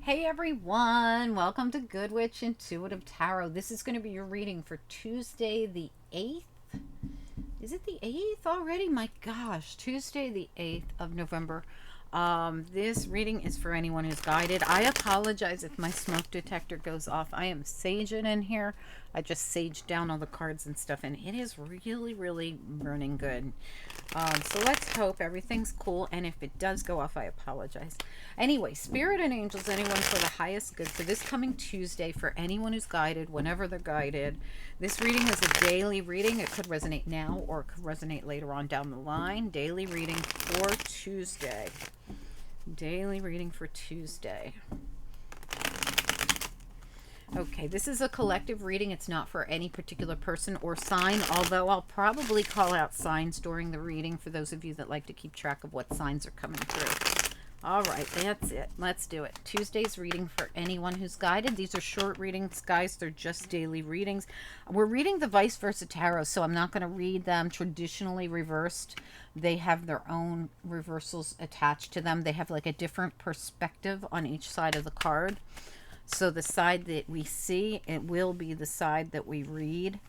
Hey everyone, welcome to Good Witch Intuitive Tarot. This is going to be your reading for Tuesday the 8th. Is it the 8th already? My gosh, Tuesday the 8th of November. This reading is for anyone who's guided. I apologize if my smoke detector goes off. I am saging in here. I just saged down all the cards and stuff, and it is really, really burning good. So let's hope everything's cool, and if it does go off, I apologize. Anyway, Spirit and Angels, anyone for the highest good. For this coming Tuesday, for anyone who's guided, whenever they're guided, this reading is a daily reading. It could resonate now or it could resonate later on down the line. Daily reading for Tuesday. Daily reading for Tuesday. Okay, this is a collective reading. It's not for any particular person or sign, although I'll probably call out signs during the reading for those of you that like to keep track of what signs are coming through. All right, that's it. Let's do it. Tuesday's reading for anyone who's guided. These are short readings, guys. They're just daily readings. We're reading the vice versa tarot, so I'm not going to read them traditionally reversed. They have their own reversals attached to them. They have like a different perspective on each side of the card. So the side that we see, it will be the side that we read.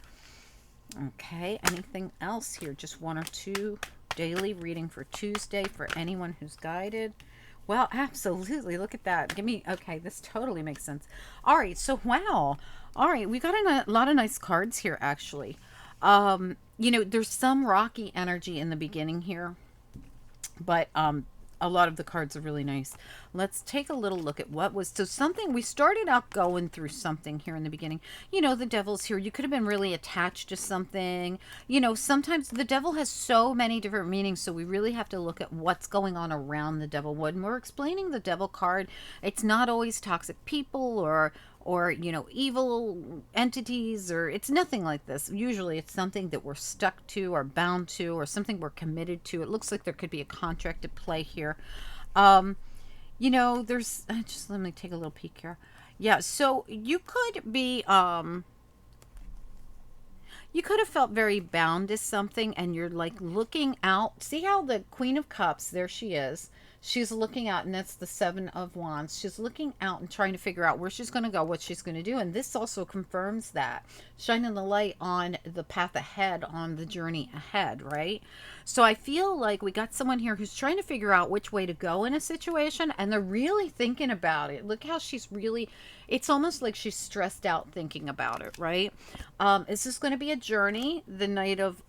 Okay, anything else here? Just one or two daily reading for Tuesday for anyone who's guided. Well, absolutely. Look at that. Give me, okay, this totally makes sense. All right, so wow. All right, we got a lot of nice cards here, actually. There's some rocky energy in the beginning here, but a lot of the cards are really nice. Let's take a little look at what was so something we started out going through something here in the beginning. The devil's here. You could have been really attached to something. Sometimes the devil has so many different meanings, so we really have to look at what's going on around the devil. When we're explaining the devil card, it's not always toxic people or evil entities, or it's nothing like this. Usually it's something that we're stuck to or bound to or something we're committed to. It looks like there could be a contract at play here. There's just let me take a little peek here. Yeah, so you could have felt very bound to something, and you're like looking out. See how the Queen of Cups, there she is. She's looking out, and that's the Seven of Wands. She's looking out and trying to figure out where she's going to go, what she's going to do. And this also confirms that, shining the light on the path ahead, on the journey ahead, right? So I feel like we got someone here who's trying to figure out which way to go in a situation, and they're really thinking about it. Look how she's really, it's almost like she's stressed out thinking about it, right? Is this going to be a journey, the Knight of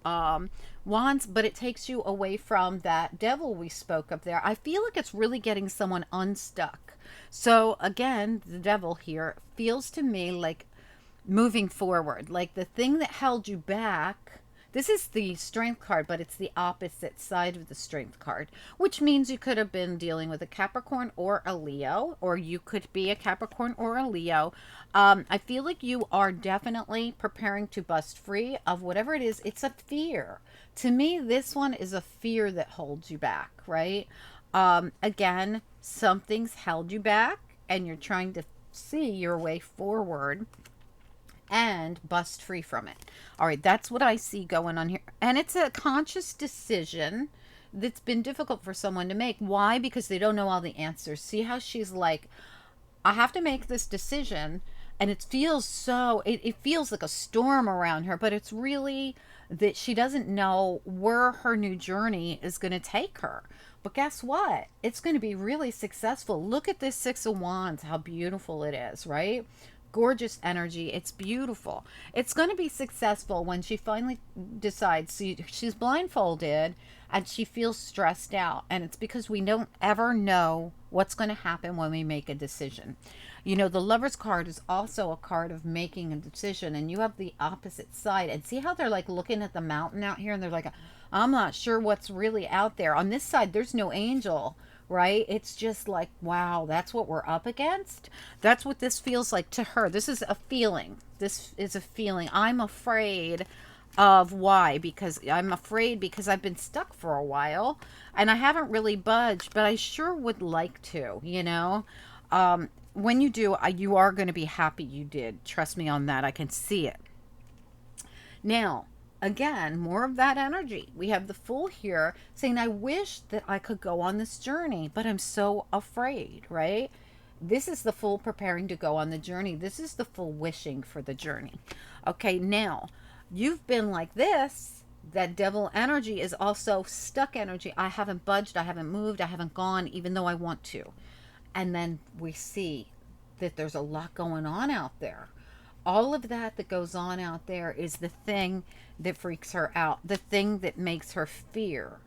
Wands, but it takes you away from that devil we spoke of there. I feel like it's really getting someone unstuck. So again, the devil here feels to me like moving forward, like the thing that held you back. This is the strength card, but it's the opposite side of the strength card, which means you could have been dealing with a Capricorn or a Leo, or you could be a Capricorn or a Leo. I feel like you are definitely preparing to bust free of whatever it is. It's a fear. To me, this one is a fear that holds you back, right? Again, something's held you back, and you're trying to see your way forward and bust free from it. All right, that's what I see going on here. And it's a conscious decision that's been difficult for someone to make. Why? Because they don't know all the answers. See how she's like, I have to make this decision. And it feels it feels like a storm around her, but it's really that she doesn't know where her new journey is going to take her. But guess what? It's going to be really successful. Look at this Six of Wands, how beautiful it is, right? Gorgeous energy. It's beautiful. It's going to be successful when she finally decides. She's blindfolded and she feels stressed out. And it's because we don't ever know what's going to happen when we make a decision. The Lover's card is also a card of making a decision, and you have the opposite side. And see how they're like looking at the mountain out here, and they're like, I'm not sure what's really out there. On this side, there's no angel, right? It's just like, wow, that's what we're up against. That's what this feels like to her. This is a feeling. This is a feeling. I'm afraid of why? Because I'm afraid because I've been stuck for a while and I haven't really budged, but I sure would like to. When you do, you are going to be happy you did. Trust me on that. I can see it. Now, again, more of that energy. We have the Fool here saying, I wish that I could go on this journey, but I'm so afraid, right? This is the full preparing to go on the journey. This is the full wishing for the journey. Okay, now you've been like this. That devil energy is also stuck energy. I haven't budged, I haven't moved, I haven't gone, even though I want to. And then we see that there's a lot going on out there. All of that goes on out there is the thing that freaks her out, the thing that makes her fear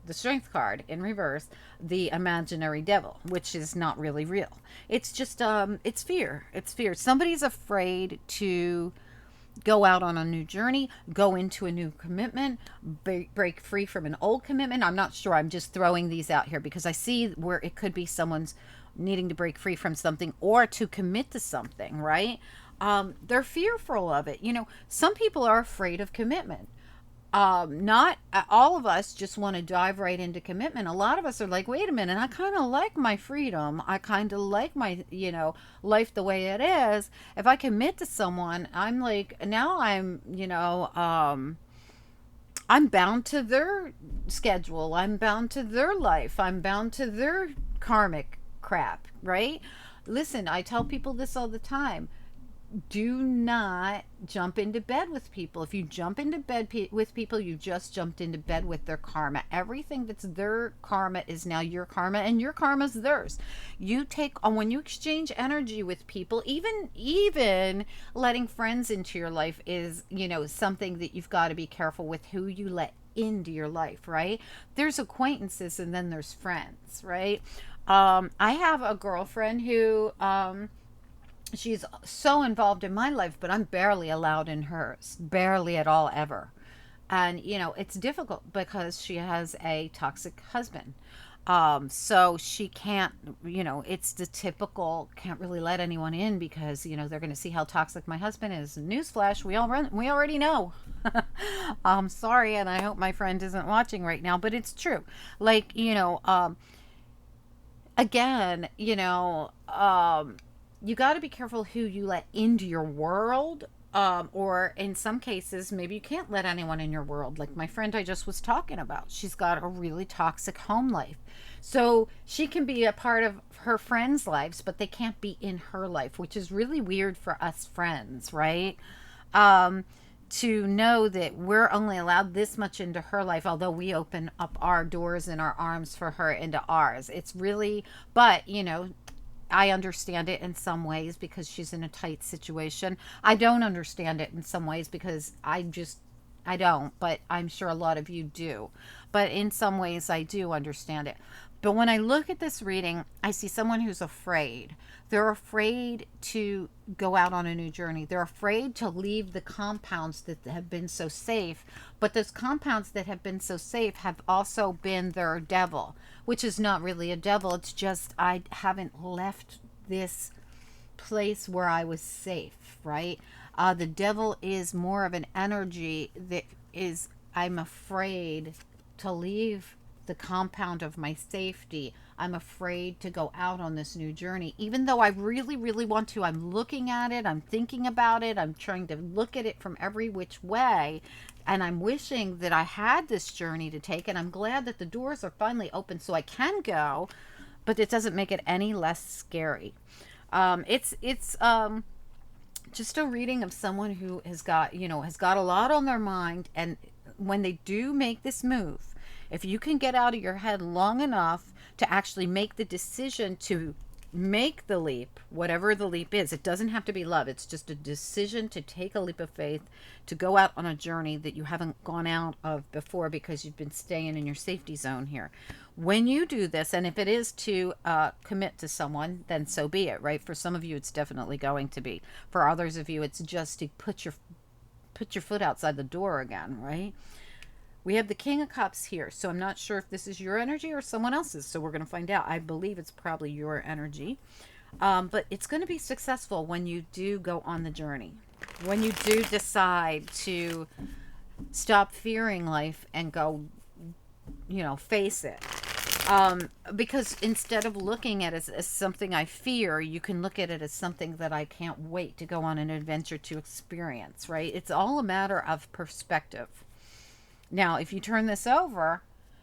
the strength card in reverse, the imaginary devil, which is not really real. It's just it's fear. It's fear. Somebody's afraid to go out on a new journey, go into a new commitment, break free from an old commitment. I'm not sure. I'm just throwing these out here because I see where it could be someone's needing to break free from something or to commit to something, right? They're fearful of it. You know, some people are afraid of commitment. Not all of us just want to dive right into commitment. A lot of us are like, wait a minute, I kind of like my freedom. I kind of like my, life the way it is. If I commit to someone, I'm like, now I'm bound to their schedule. I'm bound to their life. I'm bound to their karmic crap, right? Listen, I tell people this all the time. Do not jump into bed with people. If you jump into bed with people, you just jumped into bed with their karma. Everything that's their karma is now your karma, and your karma's theirs. You take on when you exchange energy with people, even letting friends into your life is, something that you've got to be careful with who you let into your life, right? There's acquaintances and then there's friends, right? I have a girlfriend who she's so involved in my life, but I'm barely allowed in hers, barely at all, ever. And it's difficult because she has a toxic husband. So she can't, it's the typical can't really let anyone in because they're going to see how toxic my husband is. Newsflash, we already know. I'm sorry, and I hope my friend isn't watching right now, but it's true. Like, again, you got to be careful who you let into your world. Or in some cases, maybe you can't let anyone in your world. Like my friend I just was talking about, she's got a really toxic home life. So she can be a part of her friends' lives, but they can't be in her life, which is really weird for us friends, right? Um, to know that we're only allowed this much into her life, although we open up our doors and our arms for her into ours. It's really, but I understand it in some ways because she's in a tight situation. I don't understand it in some ways because I don't, but I'm sure a lot of you do. But in some ways, I do understand it. But when I look at this reading, I see someone who's afraid. They're afraid to go out on a new journey. They're afraid to leave the compounds that have been so safe. But those compounds that have been so safe have also been their devil, which is not really a devil. It's just I haven't left this place where I was safe, right? The devil is more of an energy that is, I'm afraid to leave the compound of my safety. I'm afraid to go out on this new journey, even though I really, really want to. I'm looking at it, I'm thinking about it, I'm trying to look at it from every which way. And I'm wishing that I had this journey to take, and I'm glad that the doors are finally open so I can go, but it doesn't make it any less scary. It's just a reading of someone who has got a lot on their mind, and when they do make this move, if you can get out of your head long enough to actually make the decision to make the leap, whatever the leap is, it doesn't have to be love. It's just a decision to take a leap of faith, to go out on a journey that you haven't gone out of before because you've been staying in your safety zone here. When you do this, and if it is to commit to someone, then so be it, right? For some of you, it's definitely going to be. For others of you, it's just to put your foot outside the door again, right? We have the King of Cups here, so I'm not sure if this is your energy or someone else's, so we're going to find out. I believe it's probably your energy, but it's going to be successful when you do go on the journey, when you do decide to stop fearing life and go, face it. Because instead of looking at it as something I fear, you can look at it as something that I can't wait to go on an adventure to experience, right? It's all a matter of perspective. Now, if you turn this over,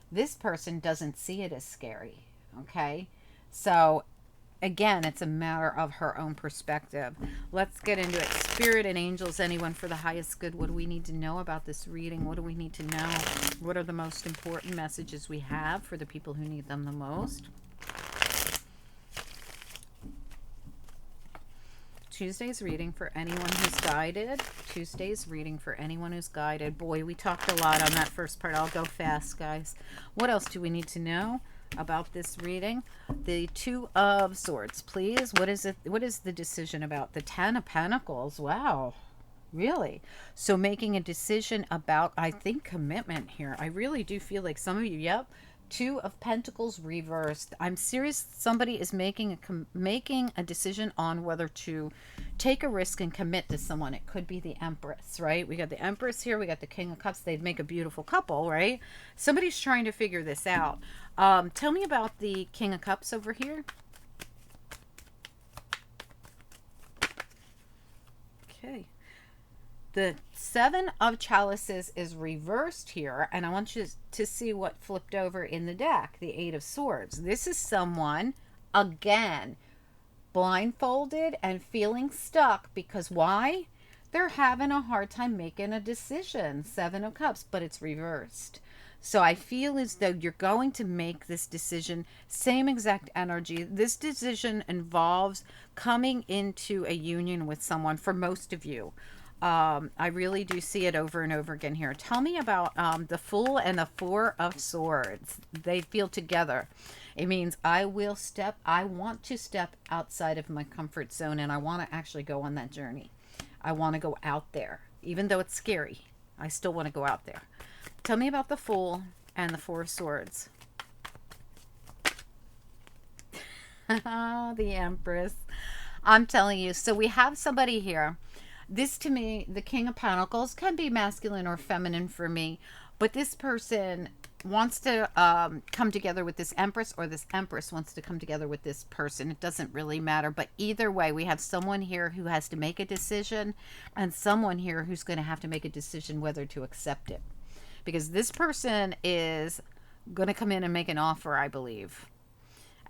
this person doesn't see it as scary. Okay. So Again, it's a matter of her own perspective. Let's get into it. Spirit and angels, anyone for the highest good. What do we need to know about this reading? What do we need to know? What are the most important messages we have for the people who need them the most? Tuesday's reading for anyone who's guided. Tuesday's reading for anyone who's guided. Boy, we talked a lot on that first part. I'll go fast, guys. What else do we need to know about this reading? The Two of Swords, please. What is it? What is the decision about? The Ten of Pentacles. Wow. Really? So making a decision about, I think, commitment here. I really do feel like some of you, yep. Two of Pentacles reversed. I'm serious. Somebody is making a decision on whether to take a risk and commit to someone. It could be the Empress, right? We got the Empress here. We got the King of Cups. They'd make a beautiful couple, right? Somebody's trying to figure this out. Tell me about the King of Cups over here. Okay. The Seven of Chalices is reversed here, and I want you to see what flipped over in the deck, the Eight of Swords. This is someone, again, blindfolded and feeling stuck because why? They're having a hard time making a decision. Seven of Cups, but it's reversed. So I feel as though you're going to make this decision, same exact energy. This decision involves coming into a union with someone for most of you. I really do see it over and over again here. Tell me about the Fool and the Four of Swords. They feel together. It means I want to step outside of my comfort zone, and I want to actually go on that journey. I want to go out there. Even though it's scary, I still want to go out there. Tell me about the Fool and the Four of Swords. The Empress. I'm telling you. So we have somebody here. This, to me, the King of Pentacles can be masculine or feminine for me, but this person wants to come together with this Empress, or this Empress wants to come together with this person. It doesn't really matter, but either way, we have someone here who has to make a decision, and someone here who's going to have to make a decision whether to accept it, because this person is going to come in and make an offer, I believe,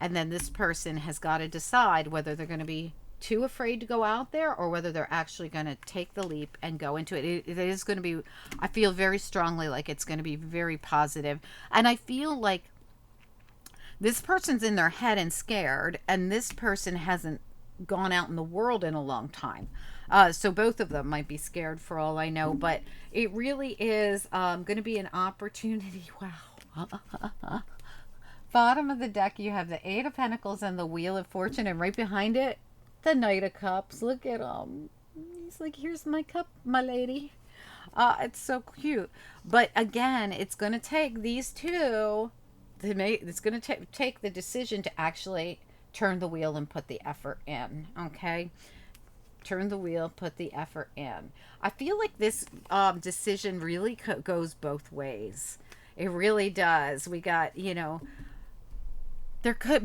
and then this person has got to decide whether they're going to be too afraid to go out there or whether they're actually going to take the leap and go into it. It is going to be, I feel very strongly like it's going to be very positive. And I feel like this person's in their head and scared, and this person hasn't gone out in the world in a long time. So both of them might be scared for all I know, but it really is going to be an opportunity. Wow. Bottom of the deck, you have the Eight of Pentacles and the Wheel of Fortune, and right behind it, the Knight of Cups. Look at him. He's like, here's my cup, my lady. It's so cute. But again, it's going to take these two to make, it's going to take the decision to actually turn the wheel and put the effort in. Okay. Turn the wheel, put the effort in. I feel like this decision really goes both ways. It really does. We got, you know,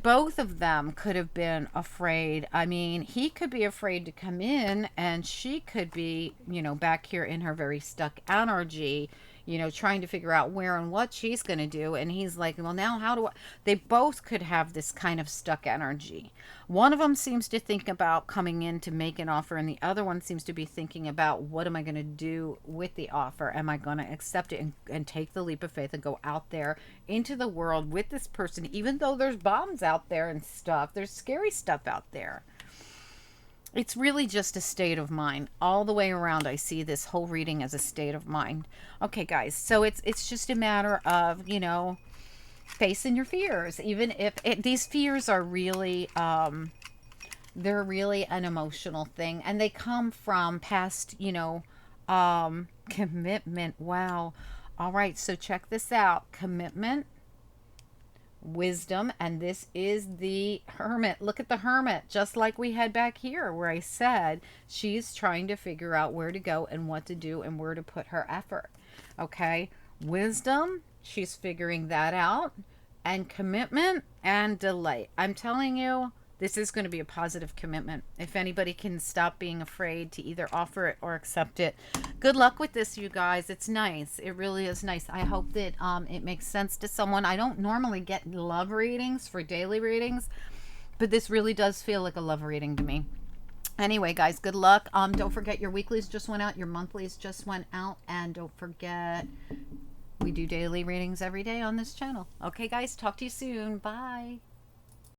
both of them could have been afraid. I mean, he could be afraid to come in, and she could be, you know, back here in her very stuck energy, you know, trying to figure out where and what she's going to do. And he's like, well, now how do I? They both could have this kind of stuck energy. One of them seems to think about coming in to make an offer, and the other one seems to be thinking about, what am I going to do with the offer? Am I going to accept it and take the leap of faith and go out there into the world with this person, even though there's bombs out there and stuff? There's scary stuff out there. It's really just a state of mind. All the way around, I see this whole reading as a state of mind. Okay, guys, so it's just a matter of, you know, facing your fears. Even if these fears are really, they're really an emotional thing. And they come from past, you know, commitment. Wow. All right, so check this out. Commitment, wisdom, and this is the Hermit. Look at the Hermit, just like we had back here where I said she's trying to figure out where to go and what to do and where to put her effort. Okay, wisdom, she's figuring that out, and commitment and delay. I'm telling you, this is going to be a positive commitment. If anybody can stop being afraid to either offer it or accept it, good luck with this, you guys. It's nice. It really is nice. I hope that it makes sense to someone. I don't normally get love readings for daily readings, But this really does feel like a love reading to me. Anyway, guys, good luck. Don't forget your weeklies just went out, your monthlies just went out, and don't forget we do daily readings every day on this channel. Okay, guys, talk to you soon. Bye.